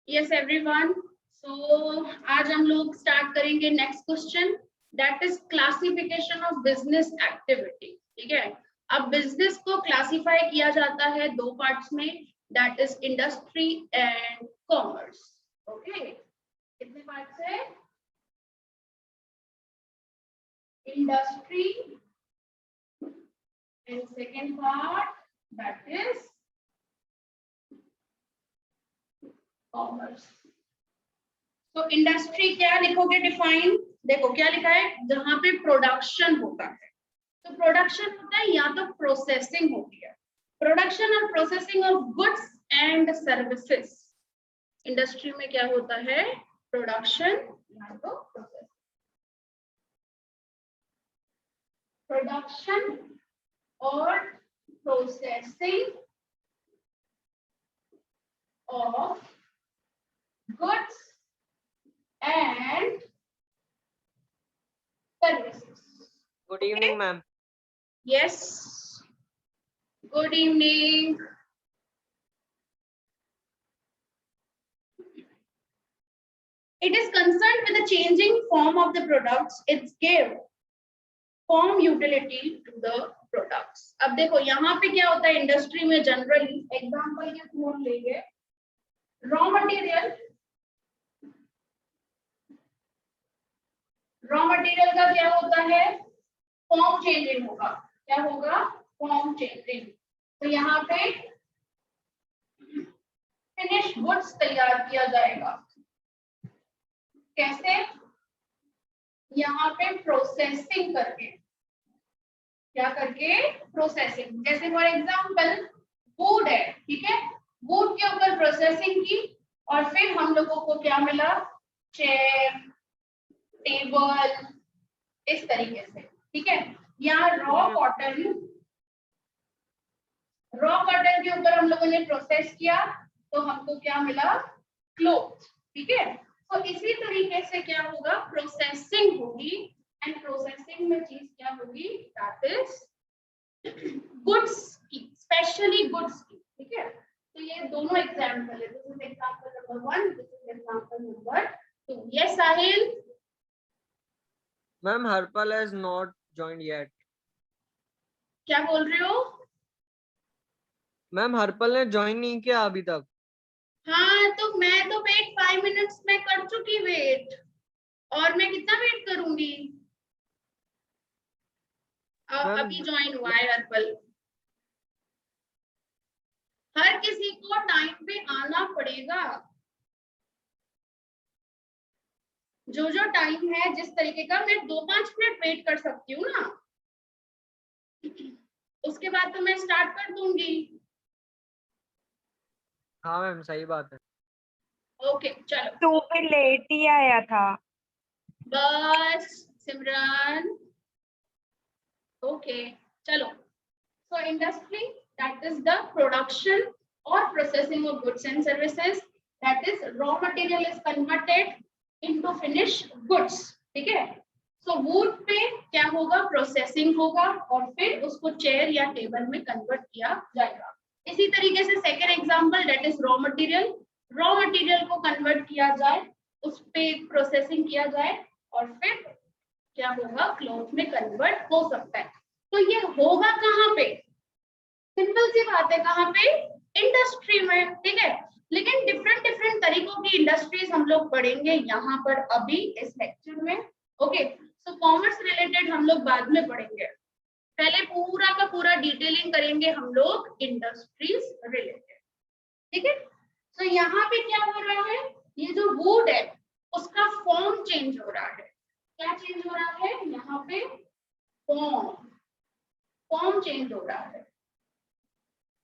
Yes everyone, सो आज हम लोग स्टार्ट करेंगे next question, that is classification of business activity. ठीक है, अब बिजनेस को क्लासिफाई किया जाता है दो पार्ट्स में, that is industry and commerce. Okay, कितने पार्ट्स है? Industry and second part that is commerce. तो इंडस्ट्री क्या लिखोगे डिफाइन? देखो क्या लिखा है, जहां पे प्रोडक्शन होता है। तो प्रोडक्शन होता है या तो प्रोसेसिंग होती है, प्रोडक्शन और processing of goods and services. Industry में क्या होता है? प्रोडक्शन या तो प्रोसेसिंग। प्रोडक्शन और processing of goods and services. Good evening, ma'am. Yes. Good evening. It is concerned with the changing form of the products. It's give form utility to the products. अब देखो यहाँ पे क्या होता है इंडस्ट्री में, generally example के through लेंगे, रॉ मटेरियल का क्या होता है? फॉर्म चेंजिंग होगा। क्या होगा? Form changing. तो यहाँ पे फिनिश गुड्स तैयार किया जाएगा। कैसे? यहाँ पे प्रोसेसिंग करके। क्या करके? प्रोसेसिंग। जैसे फॉर एग्जांपल वुड है, ठीक है, वुड के ऊपर प्रोसेसिंग की और फिर हम लोगों को क्या मिला? चेयर, टेबल, इस तरीके से। ठीक है, यहाँ रॉ कॉटन के ऊपर हम लोगों ने प्रोसेस किया तो हमको क्या मिला? क्लोथ। ठीक है, तो इसी तरीके से क्या होगा? प्रोसेसिंग होगी एंड प्रोसेसिंग में चीज क्या होगी? दैट इज गुड्स की, स्पेशली गुड्स की। ठीक है, तो ये दोनों एग्जांपल है। This is example number 1, this is example number 2। Yes Sahil? Ma'am, Harpal has not joined yet. क्या बोल रहे हो? मैम हरपल ने ज्वाइन नहीं किया अभी तक। हाँ, तो मैं तो वेट 5 मिनट्स में कर चुकी वेट, और मैं कितना वेट करूंगी? अभी ज्वाइन हुआ है हर्पल। हर किसी को टाइम पे आना पड़ेगा। जो जो टाइम है जिस तरीके का, मैं 2-5 मिनट वेट कर सकती हूँ ना, उसके बाद तो मैं स्टार्ट कर दूंगी। हाँ मैम, सही बात है। ओके चलो, तू भी लेट ही आया था। बस सिमरन। ओके चलो, so industry, that is the production or processing of goods and services, that is raw material is converted into finished goods। ठीक है, so wood पे क्या होगा? प्रोसेसिंग होगा और फिर उसको चेयर या टेबल में कन्वर्ट किया जाएगा। इसी तरीके से second example, that is raw material. Raw material को कन्वर्ट किया जाए, उस पे प्रोसेसिंग किया जाए और फिर क्या होगा? क्लॉथ में कन्वर्ट हो सकता है। तो ये होगा कहाँ पे? सिंपल सी बात है, कहाँ पे? इंडस्ट्री में। ठीक है, लेकिन डिफरेंट तरीकों की इंडस्ट्रीज हम लोग पढ़ेंगे यहाँ पर अभी इस लेक्चर में। ओके, सो कॉमर्स रिलेटेड हम लोग बाद में पढ़ेंगे, पहले पूरा का पूरा डिटेलिंग करेंगे हम लोग इंडस्ट्रीज रिलेटेड। ठीक है, तो यहाँ पे क्या हो रहा है? ये जो वुड है उसका फॉर्म चेंज हो रहा है। क्या चेंज हो रहा है? यहाँ पे फॉर्म चेंज हो रहा है।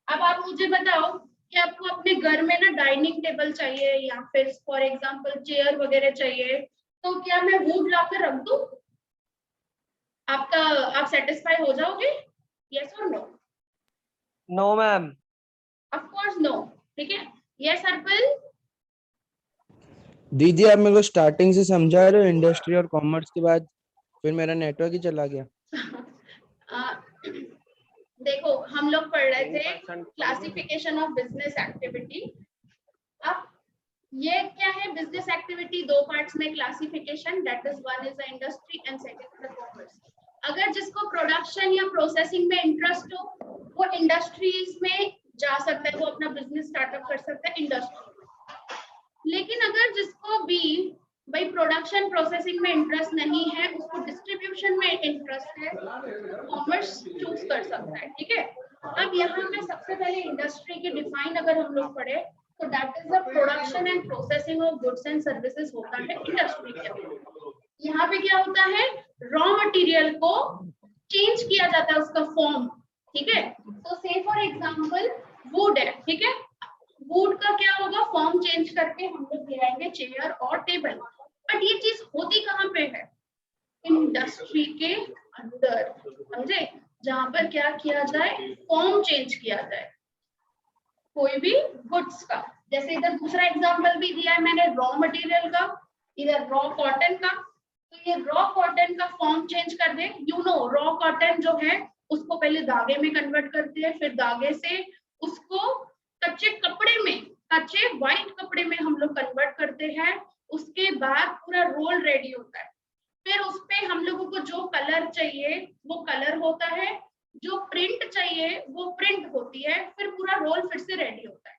अब आप मुझे बताओ कि आपको अपने घर में ना डाइनिंग टेबल चाहिए या फिर फॉर एग्जांपल चेयर वगैरह चाहिए, तो क्या मैं वुड लाकर रख दूं? आप सेटिस्फाई हो जाओगे? यस और no? No ma'am. Of course no. ठीक है, यस हर्पल? दीदी आप मेरे को स्टार्टिंग से समझा रहे हो इंडस्ट्री और कॉमर्स के बाद फिर मेरा नेटवर्क ही चला गया। देखो हम लोग पढ़ रहे थे क्लासिफिकेशन ऑफ बिजनेस एक्टिविटी। अब ये क्या है, बिजनेस एक्टिविटी दो पार्ट्स में classification, that is one is the industry and second the commerce. अगर जिसको प्रोडक्शन या प्रोसेसिंग में इंटरेस्ट हो वो इंडस्ट्रीज में जा सकता है, वो अपना बिजनेस स्टार्टअप कर सकता है इंडस्ट्री। लेकिन अगर जिसको भी भाई प्रोडक्शन प्रोसेसिंग में इंटरेस्ट नहीं है, उसको डिस्ट्रीब्यूशन में इंटरेस्ट है, कॉमर्स चूज कर सकता है। ठीक है, अब यहाँ पे सबसे पहले इंडस्ट्री की डिफाइन अगर हम लोग पढ़े तो that is the production and processing of goods and services होता है इंडस्ट्री के अंदर। यहाँ पे क्या होता है, रॉ मटेरियल को चेंज किया जाता है उसका फॉर्म। ठीक है, तो से फॉर एग्जांपल वुड है, ठीक है, वुड का क्या होगा, फॉर्म चेंज करके हम लोग गिराएंगे चेयर और टेबल। बट ये चीज होती कहाँ पे है, इंडस्ट्री के अंदर, समझे, जहां पर क्या किया जाए, फॉर्म चेंज किया जाए कोई भी गुड्स का। जैसे इधर दूसरा एग्जांपल भी दिया है मैंने रॉ मटेरियल का, इधर रॉ कॉटन का। तो ये रॉ कॉटन का फॉर्म चेंज कर दे, यू नो रॉ कॉटन जो है उसको पहले धागे में कन्वर्ट करते हैं, फिर धागे से उसको कच्चे कपड़े में, कच्चे व्हाइट कपड़े में हम लोग कन्वर्ट करते हैं। उसके बाद पूरा रोल रेडी होता है, फिर उस पे हम लोगों को जो कलर चाहिए वो कलर होता है, जो प्रिंट चाहिए वो प्रिंट होती है, फिर पूरा रोल फिर से रेडी होता है।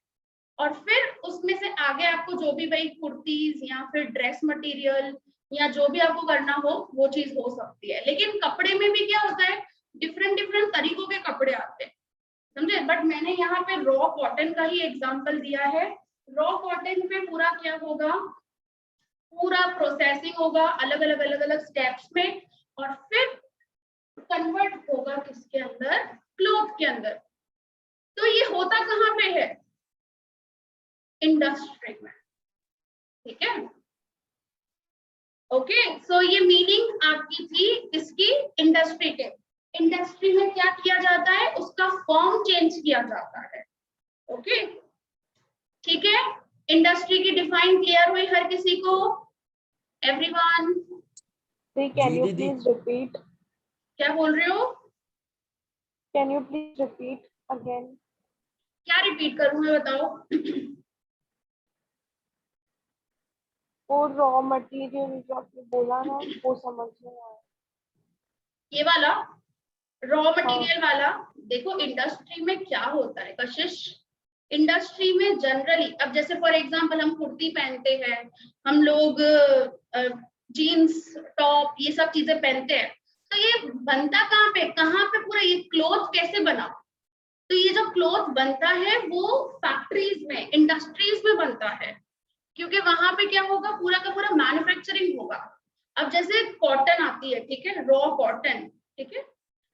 और फिर उसमें से आगे आपको जो भी भाई कुर्तीज या फिर ड्रेस मटेरियल या जो भी आपको करना हो वो चीज हो सकती है। लेकिन कपड़े में भी क्या होता है, डिफरेंट डिफरेंट तरीकों के कपड़े आते हैं, समझे। बट मैंने यहाँ पे रॉ कॉटन का ही एग्जांपल दिया है। रॉ कॉटन पे पूरा क्या होगा, पूरा प्रोसेसिंग होगा अलग अलग स्टेप्स में, और फिर कन्वर्ट होगा किसके अंदर, क्लॉथ के अंदर। तो ये होता कहाँ पे है, इंडस्ट्री में। ठीक है, ओके, सो ये मीनिंग आपकी थी इसकी, इंडस्ट्री के। इंडस्ट्री में क्या किया जाता है, उसका फॉर्म चेंज किया जाता है। ओके, ठीक है, इंडस्ट्री की डिफाइन क्लियर हुई हर किसी को, एवरीवन? Can you दीदी। please repeat? क्या बोल रहे हो, Can you please repeat again? क्या रिपीट करूं मैं, बताओ? वो रॉ मटेरियल जो आपने बोला ना वो समझ नहीं आया। ये वाला रॉ मटेरियल वाला, देखो इंडस्ट्री में क्या होता है कशिश, इंडस्ट्री में जनरली, अब जैसे फॉर एग्जांपल हम कुर्ती पहनते हैं, हम लोग जीन्स टॉप ये सब चीजें पहनते हैं, तो ये बनता कहाँ पे पूरा ये क्लॉथ कैसे बना, तो ये जो क्लॉथ बनता है वो फैक्ट्रीज में, इंडस्ट्रीज में बनता है, क्योंकि वहां पे क्या होगा, पूरा का पूरा मैन्युफैक्चरिंग होगा। अब जैसे कॉटन आती है, ठीक है, रॉ कॉटन, ठीक है,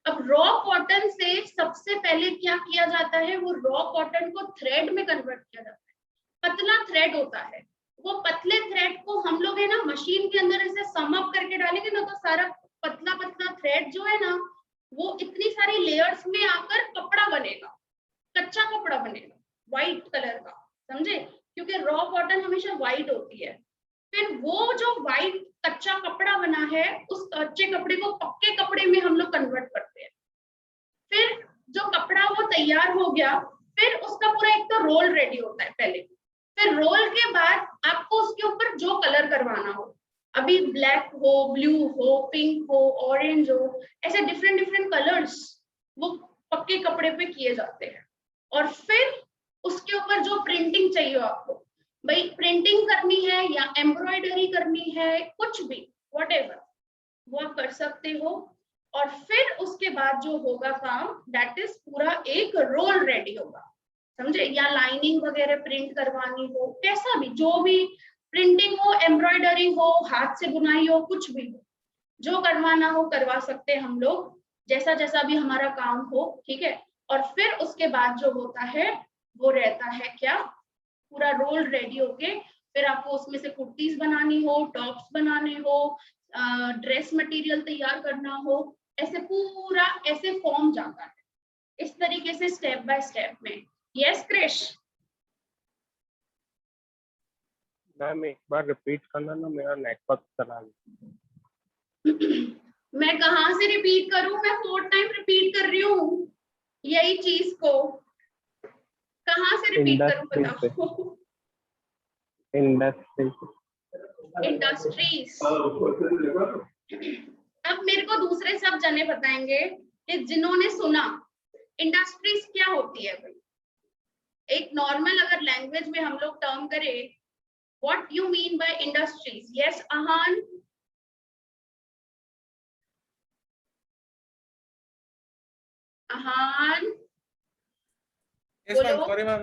अब रॉ कॉटन से सबसे पहले क्या किया जाता है, वो रॉ कॉटन को थ्रेड में कन्वर्ट किया जाता है, पतला थ्रेड होता है, वो पतले थ्रेड को हम लोग है ना मशीन के अंदर ऐसे सम अप करके डालेंगे ना, तो सारा पतला पतला थ्रेड जो है ना वो इतनी सारी लेयर्स में आकर कपड़ा बनेगा, कच्चा कपड़ा बनेगा व्हाइट कलर का, समझे, क्योंकि रॉ कॉटन हमेशा व्हाइट होती है। फिर वो जो व्हाइट कच्चा कपड़ा बना है, उस कच्चे कपड़े को पक्के कपड़े में हम लोग कन्वर्ट करते हैं। फिर जो कपड़ा वो तैयार हो गया, फिर उसका पूरा एक तो रोल रेडी होता है पहले, फिर रोल के बाद आपको उसके ऊपर जो कलर करवाना हो, अभी ब्लैक हो, ब्लू हो, पिंक हो, ऑरेंज हो, ऐसे डिफरेंट डिफरेंट कलर्स वो पक्के कपड़े पे किए जाते हैं। और फिर उसके ऊपर जो प्रिंटिंग चाहिए आपको, भाई प्रिंटिंग करनी है या एम्ब्रॉयडरी करनी है, कुछ भी व्हाटएवर वो आप कर सकते हो। और फिर उसके बाद जो होगा काम, दैट इज पूरा एक रोल रेडी होगा, समझे, या लाइनिंग वगैरह प्रिंट करवानी हो, कैसा भी, जो भी प्रिंटिंग हो, एम्ब्रॉयडरी हो, हाथ से बुनाई हो, कुछ भी हो, जो करवाना हो करवा सकते हैं हम लोग, जैसा जैसा भी हमारा काम हो, ठीक है। और फिर उसके बाद जो होता है वो रहता है क्या, पूरा रोल रेडी होके, फिर आपको उसमें से कुर्तीज बनानी हो, टॉप्स बनाने हो, ड्रेस मटेरियल तैयार करना हो, ऐसे पूरा ऐसे फॉर्म जाता है, इस तरीके से स्टेप बाय स्टेप में। यस क्रिश? मैम एक बार रिपीट करना ना, मेरा नेटवर्क चला गया। मैं कहाँ से रिपीट करूं, मैं 4 टाइम रिपीट कर रही हूँ यही चीज को, कहाँ से रिपीट करूं इंडस्ट्री से। बताओ? इंडस्ट्री। इंडस्ट्रीज। अब मेरे को दूसरे सब जने बताएंगे कि जिन्होंने सुना इंडस्ट्रीज क्या होती है भाई। एक नॉर्मल अगर लैंग्वेज में हम लोग टर्म करें, what you mean by industries? Yes अहान? अहान यस मैम, बोलो, सॉरी मैम,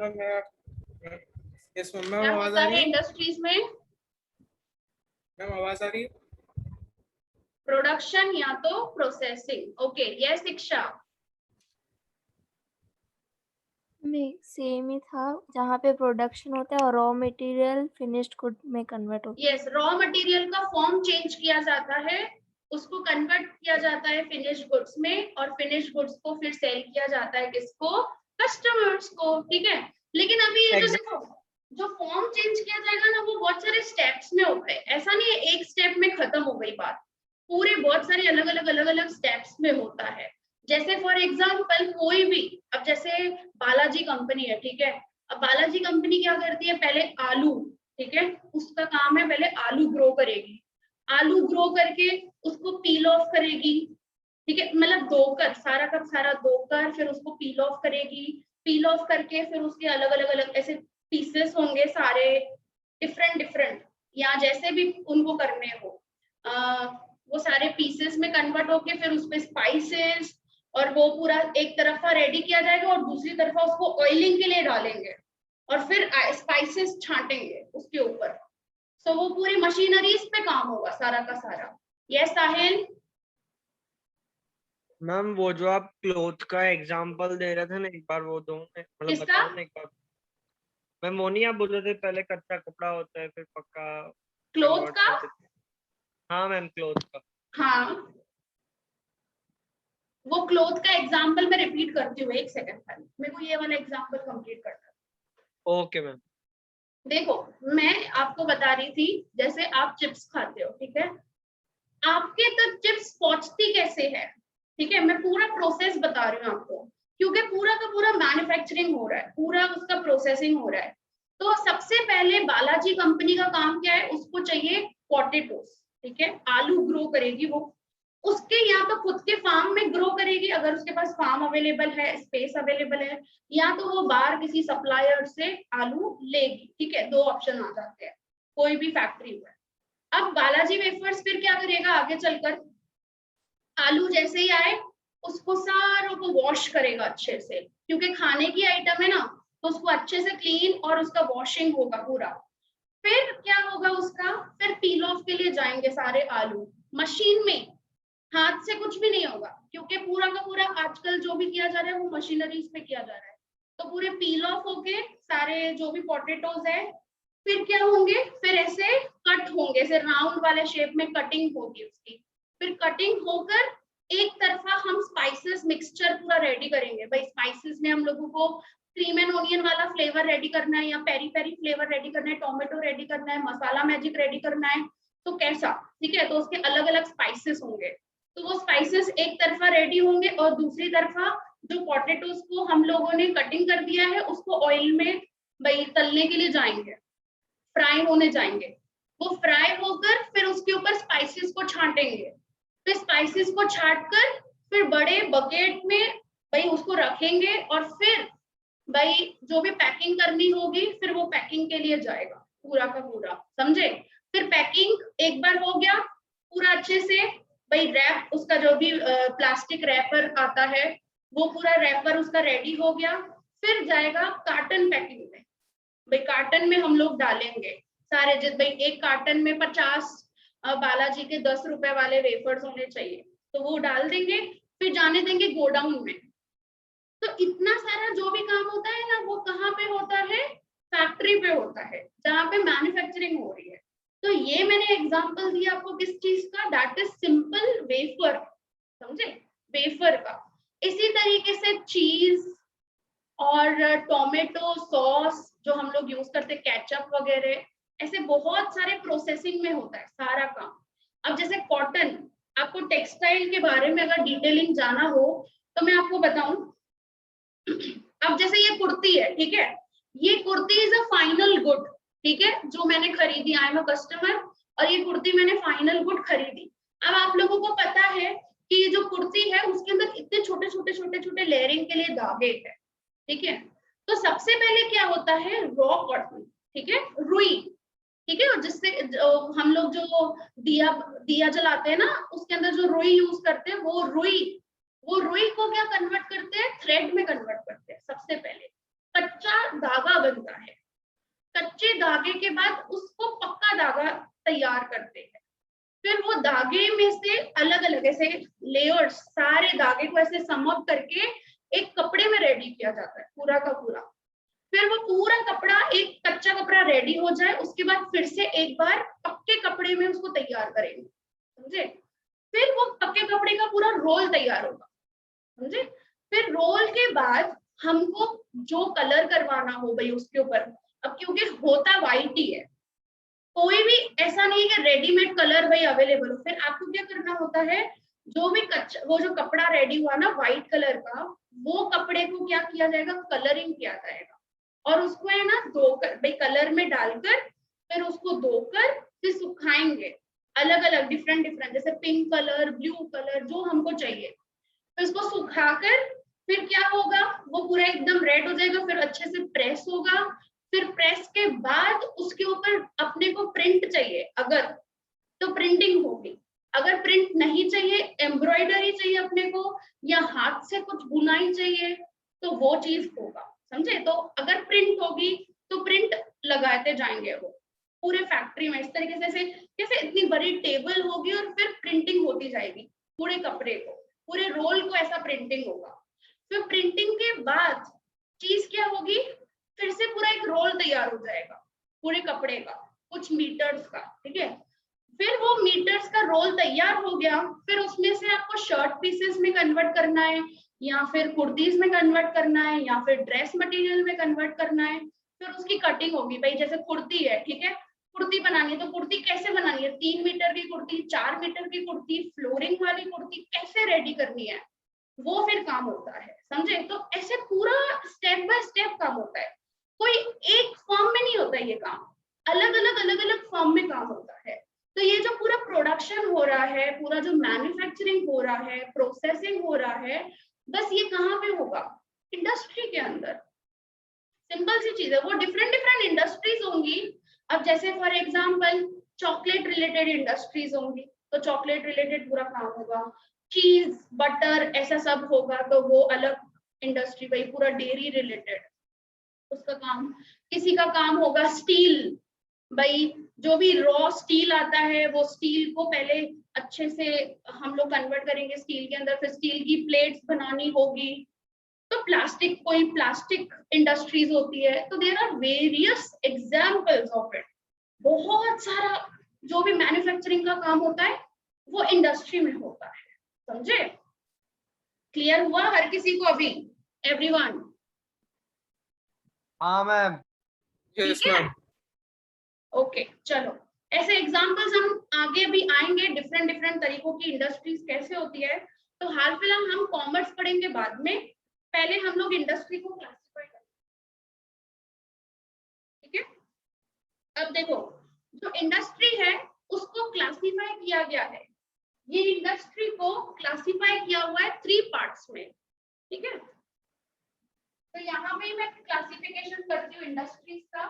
यस मैम, क्या आवाज होता आ रही है है? इंडस्ट्रीज में? मैम आवाज आ रही है? प्रोडक्शन या तो प्रोसेसिंग। ओके, यस शिक्षा। में सेम ही था, जहाँ पे प्रोडक्शन होता है और रॉ मटेरियल फिनिश्ड गुड में कन्वर्ट होता है। यस, रॉ मटेरियल का फॉर्म चेंज किया जाता है, उसको कन्वर्ट किया जाता है फिनिश्ड गुड्स में, और फिनिश्ड गुड्स को फिर सेल किया जाता है किसको? कस्टमर्स को। ठीक है, लेकिन अभी ये जो देखो, जो फॉर्म चेंज किया जाएगा ना, वो बहुत सारे स्टेप्स में होता है। ऐसा नहीं है एक स्टेप में खत्म हो गई बात, पूरे बहुत सारे अलग अलग स्टेप्स में होता है। जैसे फॉर एग्जांपल कोई भी, अब जैसे बालाजी कंपनी है, ठीक है, अब बालाजी कंपनी क्या करती है? पहले आलू, ठीक है, उसका काम है पहले आलू ग्रो करेगी, आलू ग्रो करके उसको पील ऑफ करेगी, ठीक है, मतलब धोकर सारा का सारा धोकर फिर उसको पील ऑफ करेगी, पील ऑफ करके फिर उसके अलग अलग ऐसे पीसेस होंगे सारे डिफरेंट, या जैसे भी उनको करने हो, वो सारे पीसेस में कन्वर्ट होके फिर उसपे स्पाइसेस और वो पूरा एक तरफा रेडी किया जाएगा और दूसरी तरफा उसको ऑयलिंग के लिए डालेंगे और फिर स्पाइसेस छांटेंगे उसके ऊपर। सो वो पूरी मशीनरीज पे काम होगा सारा का सारा। यस साहिल? मैम वो जो आप क्लोथ का एग्जांपल दे रहे थे ना, एक बार वो दो, मतलब किसका? बताओ ना एक बार। मैम वो नहीं आप बोल रहे थे पहले कच्चा कपड़ा होता है फिर पक्का क्लोथ convert का? कर देते हैं। हाँ मैम, क्लोथ का। हाँ, वो क्लोथ का एग्जांपल मैं रिपीट करती हूँ, एक सेकंड खाली, मेरे को ये वाला एग्जांपल कंप्लीट करना है। Okay ma'am. देखो, मैं आपको बता रही थी, जैसे आप चिप्स खाते हो, ठीक है, आपके तक चिप्स पहुंचती कैसे है? ठीक है, मैं पूरा प्रोसेस बता रही हूँ आपको, क्योंकि पूरा का पूरा मैन्युफैक्चरिंग हो रहा है, पूरा उसका प्रोसेसिंग हो रहा है। तो सबसे पहले बालाजी कंपनी का काम क्या है? उसको चाहिए पोटैटोस, ठीक है, आलू ग्रो करेगी वो, उसके या तो खुद के फार्म में ग्रो करेगी अगर उसके पास फार्म अवेलेबल है, स्पेस अवेलेबल है, या तो वो बाहर किसी सप्लायर से आलू लेगी। ठीक है, दो ऑप्शन आ जाते हैं कोई भी फैक्ट्री में। अब बालाजी वेफर्स फिर क्या करेगा आगे चलकर? आलू जैसे ही आए उसको सारों को वॉश करेगा अच्छे से, क्योंकि खाने की आइटम है ना, तो उसको अच्छे से क्लीन और उसका वॉशिंग होगा पूरा। फिर क्या होगा उसका? फिर पील ऑफ के लिए जाएंगे सारे आलू मशीन में, हाथ से कुछ भी नहीं होगा, क्योंकि पूरा का पूरा आजकल जो भी किया जा रहा है वो मशीनरीज पे किया जा रहा है। तो पूरे पील ऑफ होके सारे जो भी पोटैटोज है, फिर क्या होंगे? फिर ऐसे कट होंगे, ऐसे राउंड वाले शेप में कटिंग होगी उसकी। फिर कटिंग होकर एक तरफा हम स्पाइसेस मिक्सचर पूरा रेडी करेंगे। भाई स्पाइसेस में हम लोगों को क्रीम एंड ओनियन वाला फ्लेवर रेडी करना है, या पेरी पेरी फ्लेवर रेडी करना है, टोमेटो रेडी करना है, मसाला मैजिक रेडी करना है, तो कैसा? ठीक है, तो उसके अलग अलग स्पाइसेस होंगे। तो वो स्पाइसेस एक तरफा रेडी होंगे और दूसरी तरफा जो पोटैटोज को हम लोगों ने कटिंग कर दिया है उसको ऑयल में भाई तलने के लिए जाएंगे, फ्राई होने जाएंगे। वो फ्राई होकर फिर उसके ऊपर स्पाइसेस को छांटेंगे, फिर स्पाइसेस को छांट कर फिर बड़े बकेट में भाई उसको रखेंगे, और फिर भाई जो भी पैकिंग करनी होगी फिर वो पैकिंग के लिए जाएगा पूरा का पूरा, समझे? फिर पैकिंग एक बार हो गया पूरा अच्छे से, भाई रैप उसका जो भी प्लास्टिक रैपर आता है वो पूरा रैपर उसका रेडी हो गया, फिर जाएगा कार्टन पैकिंग में। भाई कार्टन में हम लोग डालेंगे सारे, जिस भाई एक कार्टन में 50 बालाजी के 10 रुपए वाले वेफर्स होने चाहिए, तो वो डाल देंगे, फिर जाने देंगे गोडाउन में। तो इतना सारा जो भी काम होता है ना, वो कहाँ पे होता है? फैक्ट्री पे होता है, जहाँ पे मैन्युफैक्चरिंग हो रही है। तो ये मैंने एग्जांपल दिया आपको किस चीज का? दैट इज सिंपल वेफर, समझे? वेफर का। इसी तरीके से चीज और टोमेटो सॉस जो हम लोग यूज करते हैं, केचप वगैरह, ऐसे बहुत सारे प्रोसेसिंग में होता है सारा काम। अब जैसे कॉटन, आपको टेक्सटाइल के बारे में अगर डिटेलिंग जाना हो तो मैं आपको बताऊं, अब जैसे ये कुर्ती है, ठीक है, ये kurti is a final good, ठीक है, जो मैंने खरीदी, आई एम अ कस्टमर, और ये कुर्ती मैंने फाइनल गुड खरीदी। अब आप लोगों को पता है कि ये जो कुर्ती है उसके अंदर इतने छोटे छोटे छोटे छोटे लेयरिंग के लिए धागे है, ठीक है। तो सबसे पहले क्या होता है, रॉ कॉटन, ठीक है, रुई, ठीक है, और जिससे हम लोग जो दिया दिया जलाते हैं ना, उसके अंदर जो रुई यूज करते हैं, वो रुई को क्या कन्वर्ट करते हैं, थ्रेड में कन्वर्ट करते हैं। सबसे पहले कच्चा धागा बनता है, कच्चे धागे के बाद उसको पक्का धागा तैयार करते हैं, फिर वो धागे में से अलग अलग ऐसे लेयर्स, सारे धागे को ऐसे सम अप करके एक कपड़े में रेडी किया जाता है, पूरा का पूरा। फिर वो पूरा कपड़ा, एक कच्चा कपड़ा रेडी हो जाए, उसके बाद फिर से एक बार पक्के कपड़े में उसको तैयार करेंगे, समझे। फिर वो पक्के कपड़े का पूरा रोल तैयार होगा, समझे। फिर रोल के बाद हमको जो कलर करवाना हो भाई उसके ऊपर, अब क्योंकि होता व्हाइट ही है, कोई भी ऐसा नहीं है कि रेडीमेड कलर भाई अवेलेबल हो। फिर आपको क्या करना होता है, जो भी कच्चा, वो जो कपड़ा रेडी हुआ ना व्हाइट कलर का, वो कपड़े को क्या किया जाएगा, कलरिंग किया जाएगा, और उसको है ना धोकर भाई कलर में डालकर, फिर उसको धोकर फिर सुखाएंगे अलग अलग डिफरेंट डिफरेंट, जैसे पिंक कलर, ब्लू कलर, जो हमको चाहिए। फिर उसको सुखाकर फिर क्या होगा, वो पूरा एकदम रेड हो जाएगा, फिर अच्छे से प्रेस होगा। फिर प्रेस के बाद उसके ऊपर अपने को प्रिंट चाहिए अगर, तो प्रिंटिंग होगी। अगर प्रिंट नहीं चाहिए, एम्ब्रॉयडरी चाहिए अपने को, या हाथ से कुछ बुनाई चाहिए, तो वो चीज होगा, समझे। तो अगर प्रिंट होगी तो प्रिंट लगाते जाएंगे वो पूरे फैक्ट्री में, इस तरीके से जैसे इतनी बड़ी टेबल होगी और फिर प्रिंटिंग होती जाएगी पूरे कपड़े को, पूरे रोल को, ऐसा प्रिंटिंग होगा। फिर प्रिंटिंग के बाद चीज क्या होगी, फिर से पूरा एक रोल तैयार हो जाएगा पूरे कपड़े का, कुछ मीटर्स का, ठीक है। फिर वो मीटर्स का रोल तैयार हो गया, फिर उसमें से आपको शर्ट पीसेस में कन्वर्ट करना है, या फिर कुर्तीज में कन्वर्ट करना है, या फिर ड्रेस मटेरियल में कन्वर्ट करना है। फिर उसकी कटिंग होगी भाई, जैसे कुर्ती है, ठीक है, कुर्ती बनानी है, तो कुर्ती कैसे बनानी है, 3 मीटर की कुर्ती, 4 मीटर की कुर्ती, फ्लोरिंग वाली कुर्ती कैसे रेडी करनी है, वो फिर काम होता है, समझे। तो ऐसे पूरा स्टेप बाय स्टेप काम होता है, कोई एक फॉर्म में नहीं होता ये काम, अलग अलग फॉर्म में काम होता है। तो ये जो पूरा प्रोडक्शन हो रहा है, पूरा जो मैन्युफैक्चरिंग हो रहा है, प्रोसेसिंग हो रहा है, बस ये कहाँ पे होगा, इंडस्ट्री के अंदर। सिंपल सी चीज है, वो डिफरेंट डिफरेंट इंडस्ट्रीज होंगी। अब जैसे for example chocolate related industries होंगी, तो चॉकलेट रिलेटेड पूरा काम होगा, चीज, बटर, ऐसा सब होगा, तो वो अलग इंडस्ट्री, भाई पूरा डेयरी रिलेटेड उसका काम। किसी का काम होगा स्टील, भाई जो भी रॉ स्टील आता है, वो स्टील को पहले अच्छे से हम लोग कन्वर्ट करेंगे स्टील के अंदर, फिर स्टील की प्लेट्स बनानी होगी। तो प्लास्टिक, कोई प्लास्टिक इंडस्ट्रीज होती है, तो there are various examples of it. बहुत सारा जो भी मैन्युफैक्चरिंग का काम होता है वो इंडस्ट्री में होता है, समझे। क्लियर हुआ हर किसी को अभी, एवरीवन? हाँ मैम। यस ठीक है, मैम। ओके चलो, ऐसे एग्जांपल्स हम आगे भी आएंगे, डिफरेंट डिफरेंट तरीकों की इंडस्ट्रीज कैसे होती है। तो हाल फिलहाल हम कॉमर्स पढ़ेंगे बाद में, पहले हम लोग इंडस्ट्री को क्लासिफाई करेंगे, ठीक है। अब देखो, जो इंडस्ट्री है उसको क्लासिफाई किया गया है, ये इंडस्ट्री को क्लासिफाई किया हुआ है 3 पार्ट्स में, ठीक है। तो यहाँ पे मैं क्लासिफिकेशन करती हूँ इंडस्ट्रीज का।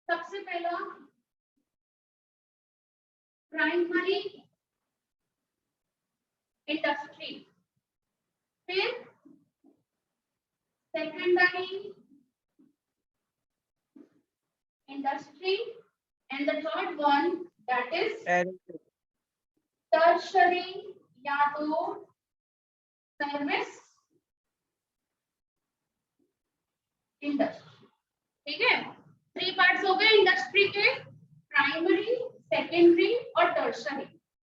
सबसे पहला प्राइमरी इंडस्ट्री, फिर secondary industry, and the third one that is tertiary या तो सर्विस इंडस्ट्री, ठीक है। 3 पार्ट्स हो गए इंडस्ट्री के, प्राइमरी, सेकेंडरी और टर्शरी।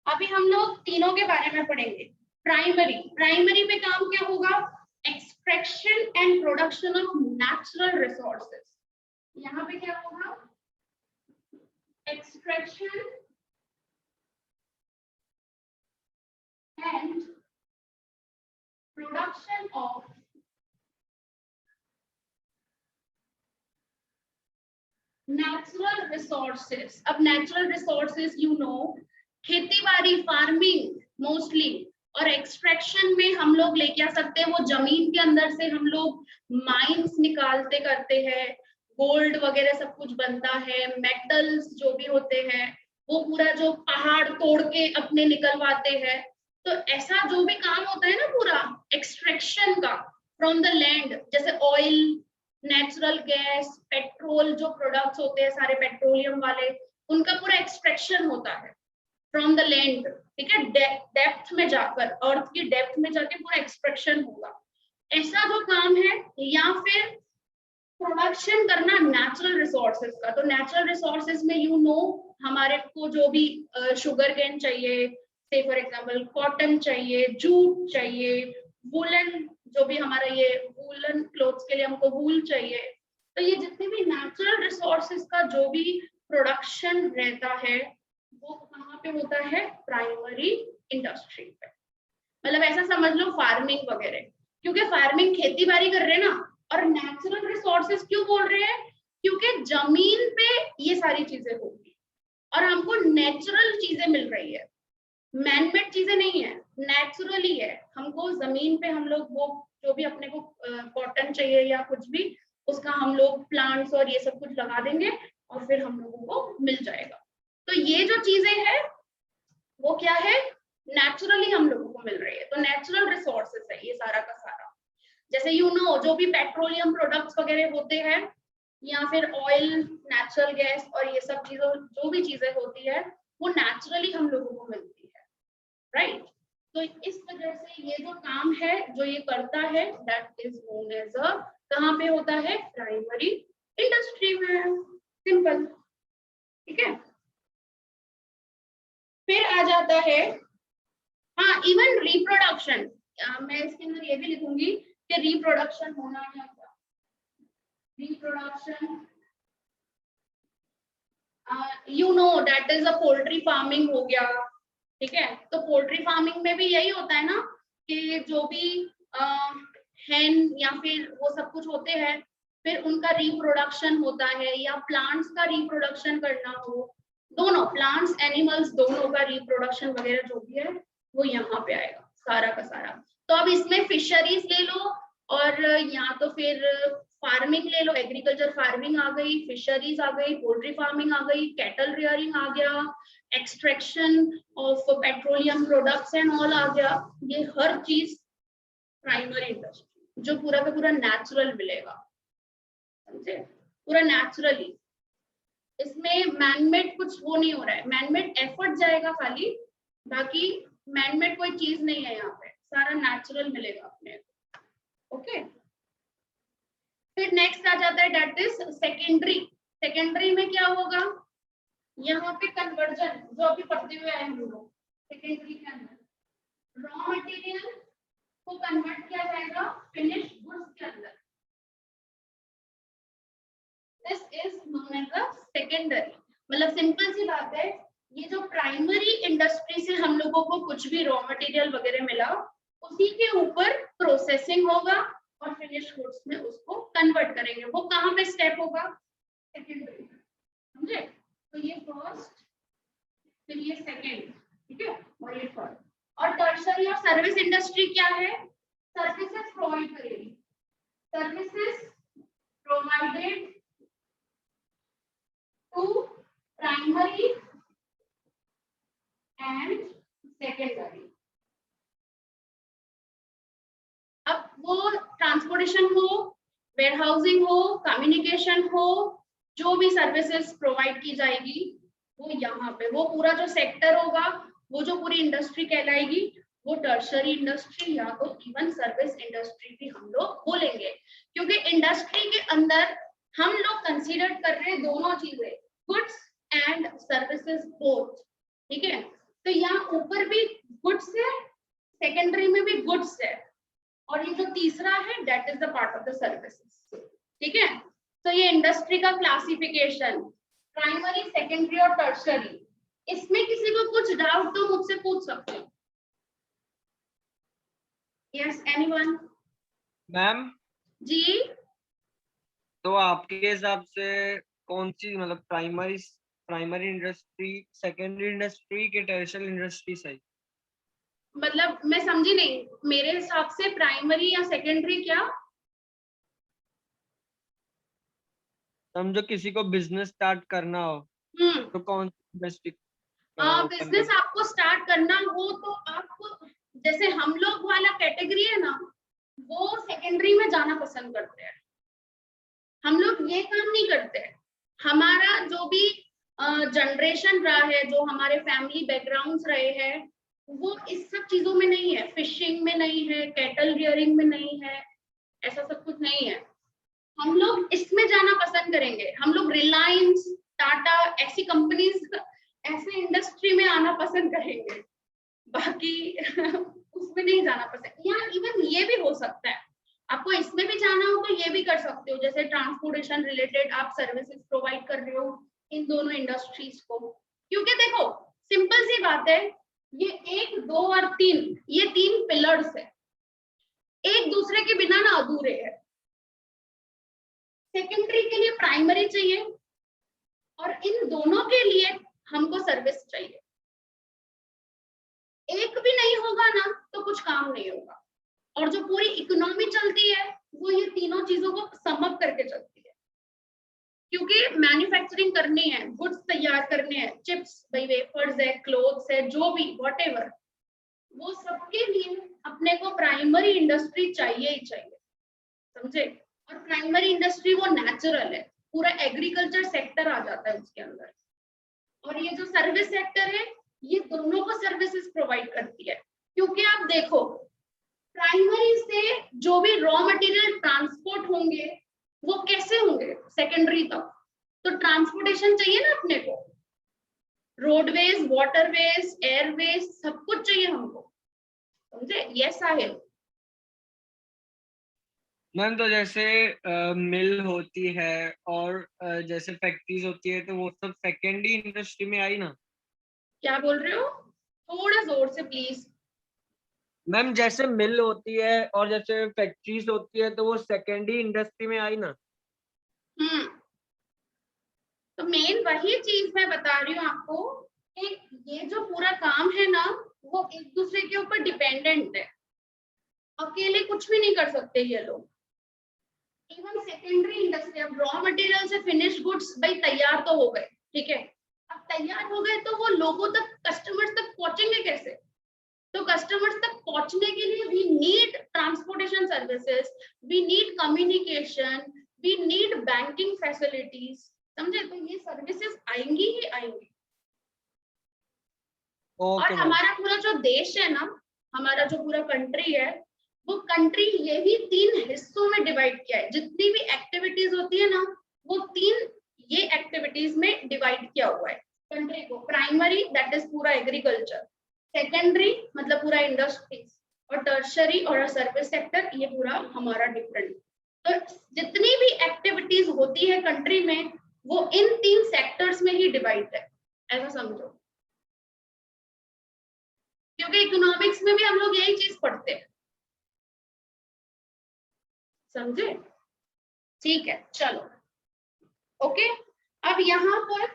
अभी हम लोग तीनों के बारे में पढ़ेंगे। प्राइमरी पे काम क्या होगा, extraction and production of natural resources. यहाँ पे क्या होगा, extraction and production of natural resources. अब नेचुरल रिसोर्सेस यू नो, खेती बाड़ी, फार्मिंग मोस्टली, और एक्सट्रैक्शन में हम लोग लेके आ सकते हैं, वो जमीन के अंदर से हम लोग माइंस निकालते करते हैं, गोल्ड वगैरह सब कुछ बनता है, मेटल्स जो भी होते हैं वो पूरा जो पहाड़ तोड़ के अपने निकलवाते हैं। तो ऐसा जो भी काम होता है ना पूरा एक्सट्रैक्शन का फ्रॉम द लैंड, जैसे ऑयल, नेचुरल गैस, पेट्रोल, जो प्रोडक्ट्स होते हैं सारे पेट्रोलियम वाले, उनका पूरा एक्सट्रैक्शन होता है फ्रॉम द लैंड, ठीक है, डेप्थ में जाकर, अर्थ की डेप्थ में जाके पूरा एक्सट्रैक्शन होगा। ऐसा जो काम है, या फिर प्रोडक्शन करना नेचुरल रिसोर्सेज का। तो नेचुरल रिसोर्सेज में यू नो हमारे को जो भी शुगर केन चाहिए, से फॉर एग्जांपल कॉटन चाहिए, जूट चाहिए, वूलन, जो भी हमारा ये वूलन क्लोथ्स के लिए हमको वूल चाहिए। तो ये जितने भी नेचुरल रिसोर्सेज का जो भी प्रोडक्शन रहता है वो कहाँ पे होता है? प्राइमरी इंडस्ट्री पे। मतलब ऐसा समझ लो फार्मिंग वगैरह, क्योंकि फार्मिंग खेती बाड़ी कर रहे हैं ना। और नेचुरल रिसोर्सेज क्यों बोल रहे हैं? क्योंकि जमीन पे ये सारी चीजें होगी और हमको नेचुरल चीजें मिल रही है, मैनमेड चीजें नहीं है, नेचुरली है। हमको जमीन पे हम लोग वो जो भी अपने को कॉटन चाहिए या कुछ भी, उसका हम लोग प्लांट्स और ये सब कुछ लगा देंगे और फिर हम लोगों को मिल जाएगा। तो ये जो चीजें हैं वो क्या है? नेचुरली हम लोगों को मिल रही है। तो नेचुरल रिसोर्सेज है ये सारा का सारा। जैसे यू नो जो भी पेट्रोलियम प्रोडक्ट्स वगैरह होते हैं, या फिर ऑयल, नेचुरल गैस और ये सब चीजों जो भी चीजें होती है वो नेचुरली हम लोगों को मिलती है, राइट। तो इस वजह से ये जो काम है जो ये करता है that is known as a, कहाँ पे होता है? प्राइमरी इंडस्ट्री में। सिंपल, ठीक है। फिर आ जाता है, हाँ, इवन रिप्रोडक्शन। मैं इसके अंदर ये भी लिखूंगी कि रिप्रोडक्शन होना है क्या। Reproduction you know that is a poultry farming हो गया, ठीक है। तो पोल्ट्री फार्मिंग में भी यही होता है ना कि जो भी हैन या फिर वो सब कुछ होते हैं, फिर उनका रिप्रोडक्शन होता है, या प्लांट्स का रिप्रोडक्शन करना हो, दोनों प्लांट्स एनिमल्स दोनों का रिप्रोडक्शन वगैरह जो भी है वो यहाँ पे आएगा सारा का सारा। तो अब इसमें फिशरीज ले लो और या तो फिर फार्मिंग ले लो, एग्रीकल्चर फार्मिंग आ गई, फिशरीज आ गई, पोल्ट्री फार्मिंग आ गई, कैटल रियरिंग आ गया, extraction of petroleum products and all आ गया। ये हर चीज प्राइमरी इंडस्ट्री जो पूरा का पूरा नेचुरल मिलेगा, समझे, पूरा नेचुरली। इसमें मैनमेड कुछ वो नहीं हो रहा है, मैनमेड एफर्ट जाएगा खाली, बाकी मैनमेड कोई चीज नहीं है यहाँ पे, सारा नेचुरल मिलेगा अपने। ओके, फिर नेक्स्ट आ जाता है दैट इज सेकेंडरी। सेकेंडरी में क्या होगा? यहाँ पे कन्वर्जन जो अभी पढ़ते हुए आए हम लोग, सेकेंडरी के अंदर रॉ मटेरियल को कन्वर्ट किया जाएगा फिनिश गुड्स के अंदर। This is known as a secondary. मतलब सिंपल सी बात है, ये जो प्राइमरी इंडस्ट्री से हम लोगों को कुछ भी रॉ मटेरियल वगैरह मिला, उसी के ऊपर प्रोसेसिंग होगा और फिनिश गुड्स में उसको कन्वर्ट करेंगे। वो कहाँ पे स्टेप होगा? सेकेंडरी, समझे। तो ये फर्स्ट, फिर ये सेकेंड, ठीक है, और ये थर्ड। और टर्शरी और सर्विस इंडस्ट्री क्या है? सर्विसेज प्रोवाइड करेगी, services provided to primary and secondary. अब वो ट्रांसपोर्टेशन हो, वेयरहाउसिंग हो, कम्युनिकेशन हो, जो भी सर्विसेज प्रोवाइड की जाएगी वो यहाँ पे, वो पूरा जो सेक्टर होगा, वो जो पूरी इंडस्ट्री कहलाएगी, वो टर्शरी इंडस्ट्री या तो इवन सर्विस इंडस्ट्री भी हम लोग बोलेंगे। क्योंकि इंडस्ट्री के अंदर हम लोग कंसीडर कर रहे हैं दोनों चीजें, गुड्स एंड सर्विसेज बोथ, ठीक है। तो यहाँ ऊपर भी गुड्स है, सेकेंडरी में भी गुड्स है, और ये जो तीसरा है that is the part of the services, ठीक है। तो ये इंडस्ट्री का क्लासिफिकेशन, प्राइमरी, सेकेंडरी और टर्शरी। इसमें किसी को कुछ डाउट तो मुझसे पूछ सकते हो। Yes, anyone? मैम जी, तो आपके हिसाब से कौन सी मतलब प्राइमरी इंडस्ट्री, सेकेंडरी इंडस्ट्री के टर्शियल इंडस्ट्री सही? मतलब मैं समझी नहीं, मेरे हिसाब से प्राइमरी या सेकेंडरी क्या? समझो किसी को बिजनेस स्टार्ट करना हो तो कौन सी इंडस्ट्री ओपन बिजनेस आपको स्टार्ट करना हो तो आपको, जैसे हम लोग वाला कैटेगरी है ना, वो सेकेंडरी में जाना पसंद करते हैं। हम लोग ये काम नहीं करते हैं। हमारा जो भी जनरेशन रहा है, जो हमारे फैमिली बैकग्राउंड्स रहे हैं, वो इस सब चीजों में नहीं है, फिशिंग में नहीं है, कैटल रियरिंग में नहीं है, ऐसा सब कुछ नहीं है। हम लोग इसमें जाना पसंद करेंगे। हम लोग रिलायंस, टाटा ऐसी कंपनीज, ऐसे इंडस्ट्री में आना पसंद करेंगे। बाकी उसमें नहीं जाना पसंद। या इवन ये भी हो सकता है, आपको इसमें भी जाना हो तो ये भी कर सकते हो, जैसे ट्रांसपोर्टेशन रिलेटेड आप सर्विसेज प्रोवाइड कर रहे हो इन दोनों इंडस्ट्रीज को। क्योंकि देखो सिंपल सी बात है, ये 1, 2 और 3, ये 3 पिलर्स है, एक दूसरे के बिना ना अधूरे है। सेकेंडरी के लिए प्राइमरी चाहिए और इन दोनों के लिए हमको सर्विस चाहिए। एक भी नहीं होगा ना तो कुछ काम नहीं होगा। और जो पूरी इकोनॉमी चलती है वो ये तीनों चीजों को सम अप करके चलती है। क्योंकि मैन्युफैक्चरिंग करनी है, गुड्स तैयार करने हैं, चिप्स, भाई वेफर्स है, क्लोथ्स है, जो भी व्हाटएवर, वो सबके लिए अपने को प्राइमरी इंडस्ट्री चाहिए ही चाहिए, समझे। और प्राइमरी इंडस्ट्री वो नेचुरल है, पूरा एग्रीकल्चर सेक्टर आ जाता है उसके अंदर। और ये जो सर्विस सेक्टर है, ये दोनों को सर्विसेज प्रोवाइड करती है। क्योंकि आप देखो, प्राइमरी से जो भी रॉ मटेरियल ट्रांसपोर्ट होंगे वो कैसे होंगे सेकेंडरी तक, तो ट्रांसपोर्टेशन चाहिए ना अपने को, रोडवेज, वाटरवेज, एयरवेज, सब कुछ चाहिए हमको, समझे। ये साहिल मैम तो जैसे मिल होती है और जैसे फैक्ट्रीज होती है तो वो सब सेकेंडरी इंडस्ट्री में आई ना? क्या बोल रहे हो? थोड़ा जोर से प्लीज। मैम जैसे मिल होती है और जैसे फैक्ट्रीज होती है तो वो सेकेंडरी इंडस्ट्री में आई ना? तो मेन वही चीज मैं बता रही हूँ आपको कि ये जो पूरा काम है ना, वो एक दूसरे के ऊपर डिपेंडेंट है। अकेले कुछ भी नहीं कर सकते ये लोग। इवन सेकेंडरी इंडस्ट्री, अब रॉ मटेरियल से फिनिश गुड्स भाई तैयार तो हो गए, ठीक है। अब तैयार हो गए तो वो लोगों तक, कस्टमर्स तक पहुंचेंगे कैसे? तो कस्टमर्स तक पहुंचने के लिए we need transportation services, we need communication, we need banking facilities, समझे। तो ये सर्विसेज आएंगी ही आएंगी। और ओके मैम। हमारा पूरा जो देश है ना, हमारा जो पूरा कंट्री है, वो कंट्री यही 3 हिस्सों में डिवाइड किया है। जितनी भी एक्टिविटीज होती है ना, वो 3 ये एक्टिविटीज में डिवाइड किया हुआ है कंट्री को। प्राइमरी दैट इज पूरा एग्रीकल्चर, सेकेंडरी मतलब पूरा इंडस्ट्रीज, और टर्शरी और सर्विस सेक्टर, ये पूरा हमारा डिफरेंट। तो जितनी भी एक्टिविटीज होती है कंट्री में, वो इन 3 सेक्टर्स में ही डिवाइड है, ऐसा समझो। क्योंकि इकोनॉमिक्स में भी हम लोग यही चीज पढ़ते हैं, समझे। ठीक है, चलो ओके। अब यहाँ पर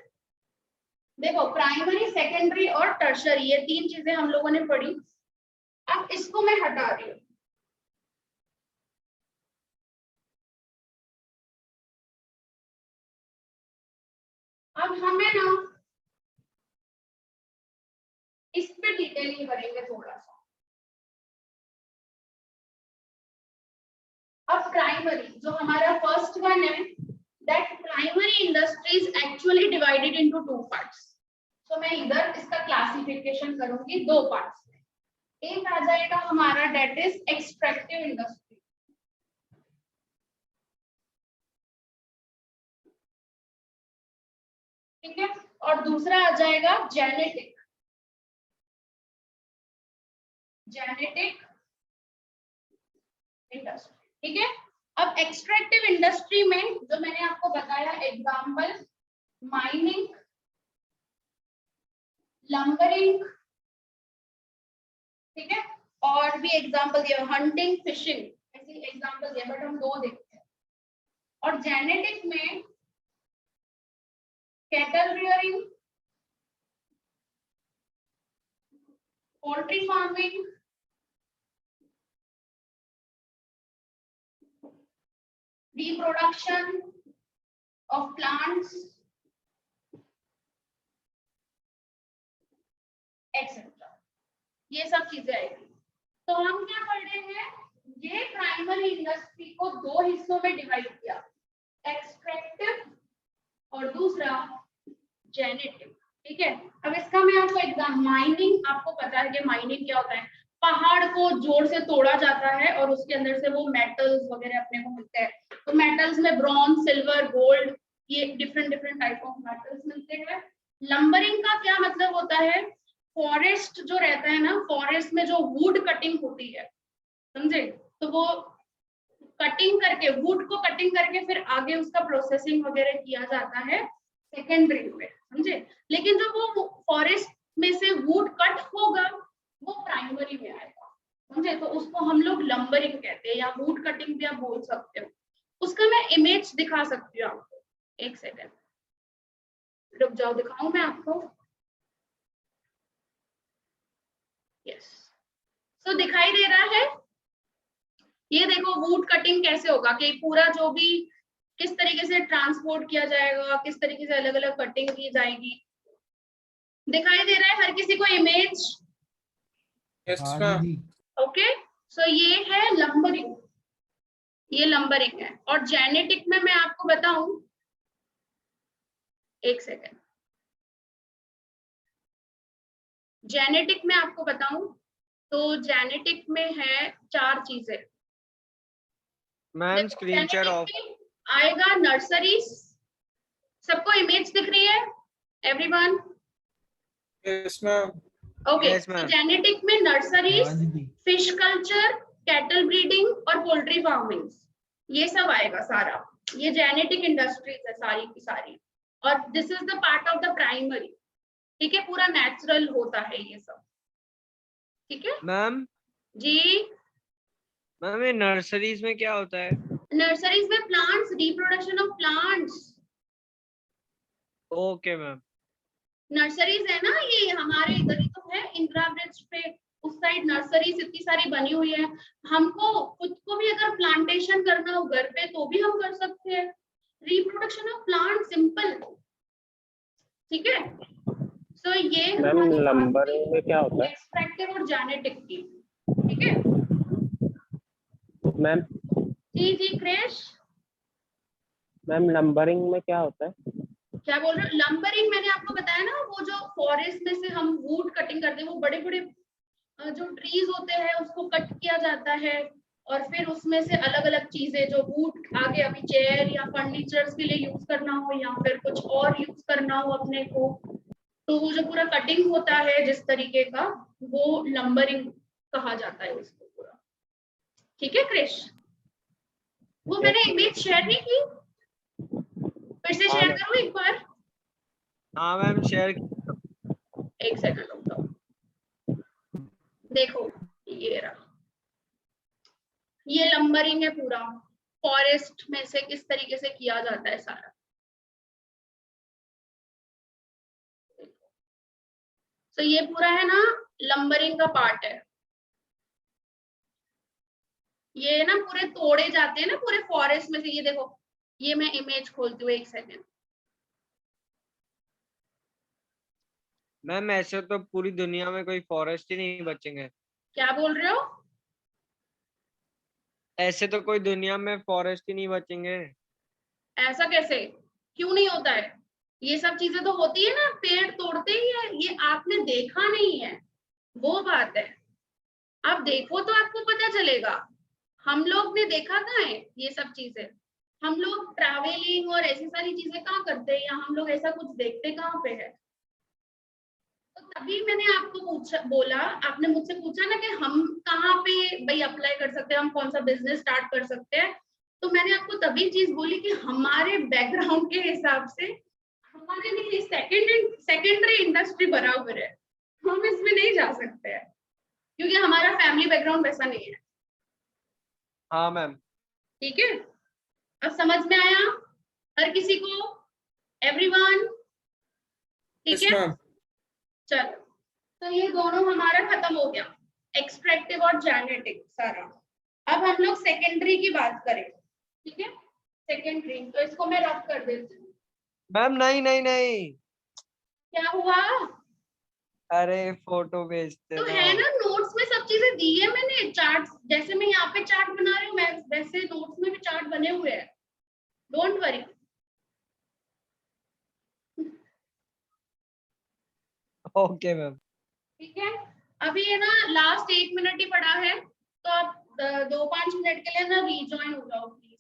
देखो, प्राइमरी, सेकेंडरी और टर्शरी, ये 3 चीजें हम लोगों ने पढ़ी। अब इसको मैं हटा रही हूँ। अब हमें ना इस पे डिटेलिंग करेंगे थोड़ा सा। अब प्राइमरी जो हमारा फर्स्ट वन है, that primary industries actually divided into 2 parts. तो मैं इधर इसका क्लासिफिकेशन करूंगी 2 पार्ट्स में। एक आ जाएगा हमारा दैट इज एक्सट्रैक्टिव इंडस्ट्री, ठीक है। और दूसरा आ जाएगा जेनेटिक इंडस्ट्री, ठीक है। अब एक्सट्रैक्टिव इंडस्ट्री में जो मैंने आपको बताया एग्जांपल, माइनिंग, लंबरिंग, ठीक है। और भी एग्जांपल दिया, हंटिंग, फिशिंग, ऐसी एग्जांपल दिया, बट हम 2 देखते हैं। और जेनेटिक में cattle rearing, poultry farming, reproduction of plants, etc. ये सब चीजें आएगी। तो हम क्या पढ़ रहे हैं, ये प्राइमरी इंडस्ट्री को दो हिस्सों में डिवाइड किया, एक्सट्रैक्टिव और दूसरा जेनेटिक। ठीक है, अब इसका मैं आपको एग्जाम, माइनिंग, आपको पता है कि माइनिंग क्या होता है, पहाड़ को जोर से तोड़ा जाता है और उसके अंदर से वो मेटल्स वगैरह अपने को मिलते हैं। तो मेटल्स में ब्रॉन्ज, सिल्वर, गोल्ड, ये different different type of metals मिलते हैं। लंबरिंग का क्या मतलब होता है, फॉरेस्ट जो रहता है ना, फॉरेस्ट में जो वुड कटिंग होती है, समझे, तो वो कटिंग करके, वुड को कटिंग करके फिर आगे उसका प्रोसेसिंग वगैरह किया जाता है सेकेंडरी में, समझे। लेकिन जो वो फॉरेस्ट में से वुड कट होगा वो प्राइमरी में आएगा, समझे, तो उसको हम लोग लंबरिंग कहते हैं, या वुड कटिंग भी आप बोल सकते हो। उसका मैं इमेज दिखा सकती हूँ आपको, एक सेकेंड रुक जाओ, दिखाऊं मैं आपको। यस, तो दिखाई दे रहा है, ये देखो वुड कटिंग कैसे होगा, कि पूरा जो भी किस तरीके से ट्रांसपोर्ट किया जाएगा, किस तरीके से अलग अलग कटिंग की जाएगी। दिखाई दे रहा है हर किसी को इमेज? Yes ma'am. ओके, सो ये है लंबरिंग, ये लंबरिंग है। और जेनेटिक में मैं आपको बताऊं, एक सेकेंड, जेनेटिक में आपको बताऊं तो जेनेटिक में है 4 चीजें। Ma'am screen share off. आएगा नर्सरीज, सबको इमेज दिख रही है everyone? Yes ma'am. Okay, Yes, ma'am. Genetic में nurseries, fish culture, cattle breeding और पोल्ट्री फार्मिंग, ये सब आएगा सारा। ये जेनेटिक इंडस्ट्रीज है सारी की सारी, और this is the part of the primary. ठीक है, पूरा नेचुरल होता है ये सब। ठीक है मैम, जी। मैम ये नर्सरीज में क्या होता है? नर्सरीज में plants, reproduction of plants. Okay ma'am. Nurseries है ना, ये हमारे इधर ही तो है, इंदिरा ब्रिज पे उस साइड नर्सरीज इतनी सारी बनी हुई है। हमको खुद को भी अगर प्लांटेशन करना हो घर पे तो भी हम कर सकते हैं। Reproduction of plant, simple. ठीक है, सो ये मैम लंबरिंग में क्या होता है? एक्सट्रैक्टिव और जेनेटिक की। ठीक है मैम जी क्रिश, मैम लंबरिंग में क्या होता है? क्या बोल रहे हो? लंबरिंग मैंने आपको बताया ना, वो जो फॉरेस्ट में से हम वुड कटिंग करते हैं, वो बड़े बड़े जो ट्रीज होते हैं उसको कट किया जाता है, और फिर उसमें से अलग अलग चीजें जो वुड आगे अभी चेयर या फर्नीचर्स के लिए यूज करना हो, या फिर कुछ और यूज करना हो अपने को, तो वो जो पूरा कटिंग होता है जिस तरीके का, वो लंबरिंग कहा जाता है उसको पूरा। ठीक है क्रिश, वो मैंने इमेज शेयर नहीं की, फिर से शेयर करूं एक बार? हाँ मैम शेयर। एक सेकंड रुक जाओ, देखो ये रहा, ये लंबरिंग है पूरा, फॉरेस्ट में से किस तरीके से किया जाता है सारा। तो ये पूरा है ना लंबरिंग का पार्ट है, ये ना पूरे तोड़े जाते हैं ना पूरे फॉरेस्ट में से। ये देखो, ये मैं इमेज खोलती हूँ, एक सेकंड। मैम ऐसे तो पूरी दुनिया में कोई फॉरेस्ट ही नहीं बचेंगे। क्या बोल रहे हो? ऐसे तो कोई दुनिया में फॉरेस्ट ही नहीं बचेंगे। ऐसा कैसे, क्यों नहीं होता है? ये सब चीजें तो होती है ना, पेड़ तोड़ते ही है, ये आपने देखा नहीं है, वो बात है। आप देखो तो आपको पता चलेगा, हम लोग ने देखा कहाँ है ये सब चीजें? हम लोग ट्रैवलिंग और ऐसी सारी चीजें कहाँ करते हैं, या हम लोग ऐसा कुछ देखते कहाँ पे है? तो तभी मैंने आपको पूछा, बोला, आपने मुझसे पूछा ना कि हम कहाँ पे भाई अप्लाई कर सकते हैं, हम कौन सा बिजनेस स्टार्ट कर सकते हैं। तो मैंने आपको तभी चीज बोली कि हमारे बैकग्राउंड के हिसाब से हमारे लिए सेकेंडरी इंडस्ट्री बराबर है, हम इसमें नहीं जा सकते हैं, क्योंकि हमारा फैमिली बैकग्राउंड वैसा नहीं है। हाँ मैम। ठीक है, अब समझ में आया हर किसी को? एवरीवन ठीक यस है, मैम चलो तो ये दोनों हमारा खत्म हो गया, एक्सट्रैक्टिव और जेनेटिक सारा। अब हम लोग सेकेंडरी की बात करें, ठीक है, सेकेंडरी, तो इसको मैं रब कर देती हूँ। मैम नहीं नहीं नहीं, क्या हुआ? अरे फोटो भेजते तो ना। है ना, नोट्स में सब चीजें दी है मैंने, चार्ट जैसे मैं यहाँ पे चार्ट बना रही हूँ, मैं वैसे नोट्स में भी चार्ट बने हुए हैं, डोंट वरी। Okay ma'am. ठीक है, अभी ये ना लास्ट 1 मिनट ही पड़ा है, तो आप 2-5 मिनट के लिए ना रिजॉइन हो जाओ प्लीज।